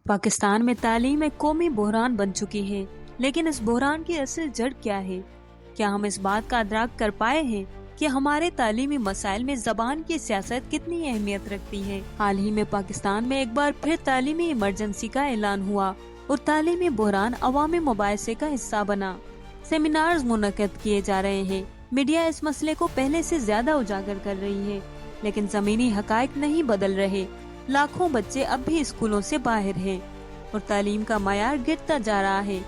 पाकिस्तान में तालीम एक कौमी बहरान बन चुकी है, लेकिन इस बहरान की असल जड़ क्या है? क्या हम इस बात का अदराक कर पाए हैं कि हमारे तालीमी मसाइल में ज़बान की सियासत कितनी अहमियत रखती है? हाल ही में पाकिस्तान में एक बार फिर तालीमी इमरजेंसी का ऐलान हुआ और तालीमी बहरान अवामी मुबाहिसे का हिस्सा बना। सेमिनार्स मुनक्किद किए जा रहे हैं, मीडिया इस मसले को पहले से ज्यादा उजागर कर रही है, लेकिन जमीनी हकायक नहीं बदल रहे। लाखों बच्चे अब भी स्कूलों से बाहर हैं और तालीम का मायार गिरता जा रहा है।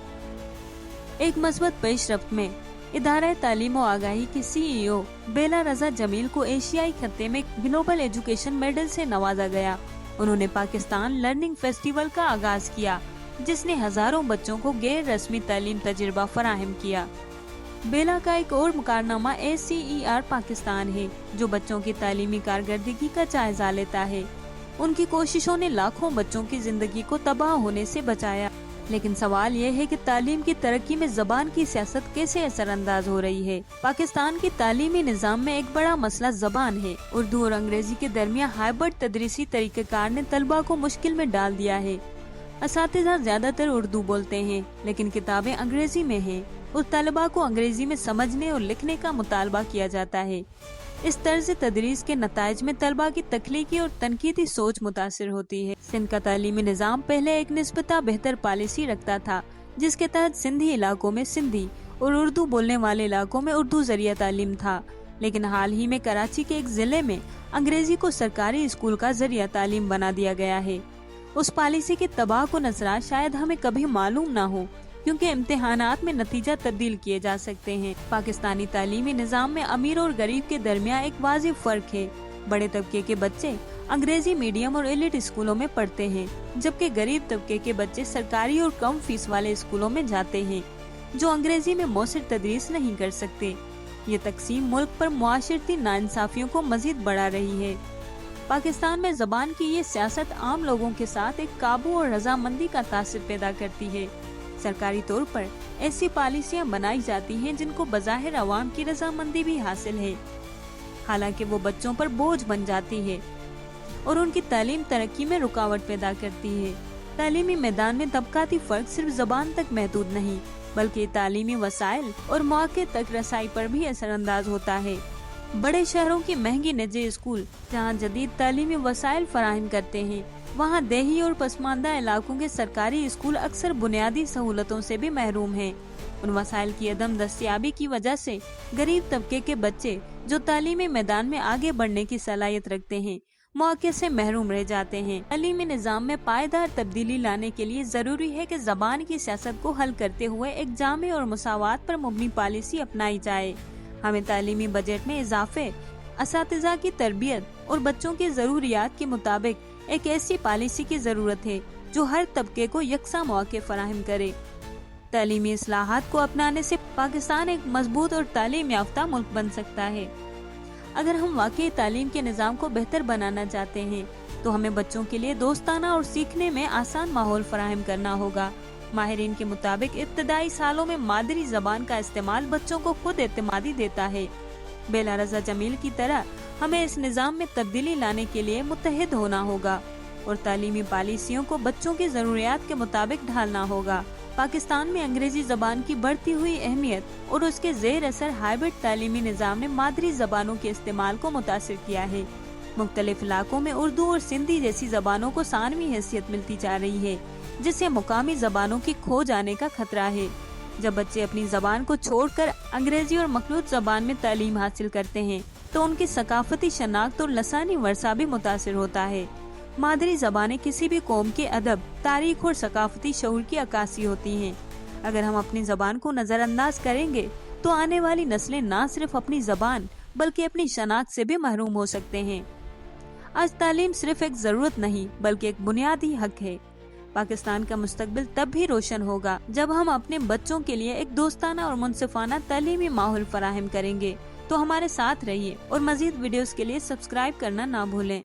एक मस्बत पेशरफ्त में इदारा तालीम और आगाही की CEO बेला रजा जमील को एशियाई खत्ते में ग्लोबल एजुकेशन मेडल से नवाजा गया। उन्होंने पाकिस्तान लर्निंग फेस्टिवल का आगाज किया, जिसने हजारों बच्चों को गैर रस्मी तालीम तजुर्बा फराहम किया। बेला का एक और मुकारनामा ACER पाकिस्तान है, जो बच्चों की तालीमी कारकर्दगी का जायजा लेता है। उनकी कोशिशों ने लाखों बच्चों की जिंदगी को तबाह होने से बचाया, लेकिन सवाल ये है कि तालीम की तरक्की में ज़बान की सियासत कैसे असरअंदाज हो रही है। पाकिस्तान की तालीमी निज़ाम में एक बड़ा मसला ज़बान है। उर्दू और अंग्रेजी के दरमियान हाइब्रिड तदरीसी तरीक़ेकार ने तलबा को मुश्किल में डाल दिया है। असातिज़ा ज्यादातर उर्दू बोलते हैं, लेकिन किताबें अंग्रेजी में हैं और तलबा को अंग्रेजी में समझने और लिखने का मुतालबा किया जाता है। इस तर्ज तदरीस के नताइज में तलबा की तख्लीकी और तनकीदी सोच मुतासिर होती है। सिंध का तालीमी निज़ाम पहले एक निस्बता बेहतर पॉलिसी रखता था, जिसके तहत सिंधी इलाकों में सिंधी और उर्दू बोलने वाले इलाकों में उर्दू जरिया तालीम था, लेकिन हाल ही में कराची के एक जिले में अंग्रेजी को सरकारी स्कूल का जरिया तालीम बना दिया गया है। उस पॉलिसी के तबाह को नजरा शायद हमें कभी मालूम ना हो, क्योंकि इम्तिहानात में नतीजा तब्दील किए जा सकते हैं। पाकिस्तानी तालीमी निज़ाम में अमीर और गरीब के दरमियान एक वाज़िह फर्क है। बड़े तबके के बच्चे अंग्रेजी मीडियम और एलिट स्कूलों में पढ़ते हैं, जबकि गरीब तबके के बच्चे सरकारी और कम फीस वाले स्कूलों में जाते हैं, जो अंग्रेजी में मौसर तदरीस नहीं कर सकते। ये तकसीम मुल्क पर मुआशरती नाइंसाफियों को मजीद बढ़ा रही है। पाकिस्तान में ज़बान की ये सियासत आम लोगों के साथ एक काबू और रजामंदी का तासर पैदा करती है। सरकारी तौर पर ऐसी पॉलिसियां बनाई जाती हैं जिनको बज़ाहिर अवाम की रजामंदी भी हासिल है, हालांकि वो बच्चों पर बोझ बन जाती है और उनकी तालीम तरक्की में रुकावट पैदा करती है। तालीमी मैदान में तबकाती फर्क सिर्फ ज़बान तक महदूद नहीं, बल्कि तालीमी वसाइल और मौके तक रसाई पर भी असरअंदाज होता है। बड़े शहरों की महंगी निजी स्कूल जहाँ जदीद तालीमी वसाइल फराहम करते हैं, वहाँ देही और पसमानदा इलाकों के सरकारी स्कूल अक्सर बुनियादी सहूलतों से भी महरूम हैं। उन वसाइल की अदम दस्तयाबी की वजह से गरीब तबके के बच्चे जो तालीमी मैदान में आगे बढ़ने की सलाहियत रखते हैं, मौके से महरूम रह जाते हैं। तालीमी निज़ाम में पायदार तब्दीली लाने के लिए जरूरी है कि ज़बान की सियासत को हल करते हुए एक जामे और मुसावात पर मबनी पॉलिसी अपनाई जाए। हमें तालीमी बजट में इजाफे, असातिज़ा की तरबियत और बच्चों की ज़रूरियात के मुताबिक एक ऐसी पॉलिसी की जरूरत है जो हर तबके को यकसा मौके फराहम करे। तालीमी इस्लाहात को अपनाने से पाकिस्तान एक मजबूत और तालीम याफ्ता मुल्क बन सकता है। अगर हम वाकई तालीम के निज़ाम को बेहतर बनाना चाहते हैं, तो हमें बच्चों के लिए दोस्ताना और सीखने में आसान माहौल फराहम करना होगा। माहिरीन के मुताबिक इब्तदाई सालों में मादरी ज़बान का इस्तेमाल बच्चों को खुद एतमादी देता है। बेला रजा जमील की तरह हमें इस निज़ाम में तब्दीली लाने के लिए मुत्तहिद होना होगा और तालीमी पॉलिसियों को बच्चों की ज़रूरियात के मुताबिक ढालना होगा। पाकिस्तान में अंग्रेजी ज़बान की बढ़ती हुई अहमियत और उसके ज़ेर असर हाइब्रिड तालीमी निज़ाम ने मादरी ज़बानों के इस्तेमाल को मुतासिर किया है। मुख्तलिफ इलाकों में उर्दू और सिंधी जैसी ज़बानों को सानवी हैसियत मिलती जा रही है, जिससे मुकामी ज़बानों की खो जाने का खतरा है। जब बच्चे अपनी ज़बान को छोड़कर अंग्रेजी और मखलूत ज़बान में तालीम हासिल करते हैं, तो उनकी सकाफती शनाख्त और लसानी वर्सा भी मुतासिर होता है। मादरी ज़बानें किसी भी कौम के अदब, तारीख और सकाफती शऊर की अक्कासी होती हैं। अगर हम अपनी ज़बान को नज़रअंदाज करेंगे, तो आने वाली नस्लें न सिर्फ अपनी ज़बान बल्कि अपनी शनाख्त से भी महरूम हो सकते हैं। आज तालीम सिर्फ एक ज़रूरत नहीं, बल्कि एक बुनियादी हक है। पाकिस्तान का मुस्तकबिल तब भी रोशन होगा जब हम अपने बच्चों के लिए एक दोस्ताना और मुनसिफाना तालीमी माहौल फराहम करेंगे। तो हमारे साथ रहिए और मजीद वीडियोस के लिए सब्सक्राइब करना ना भूलें।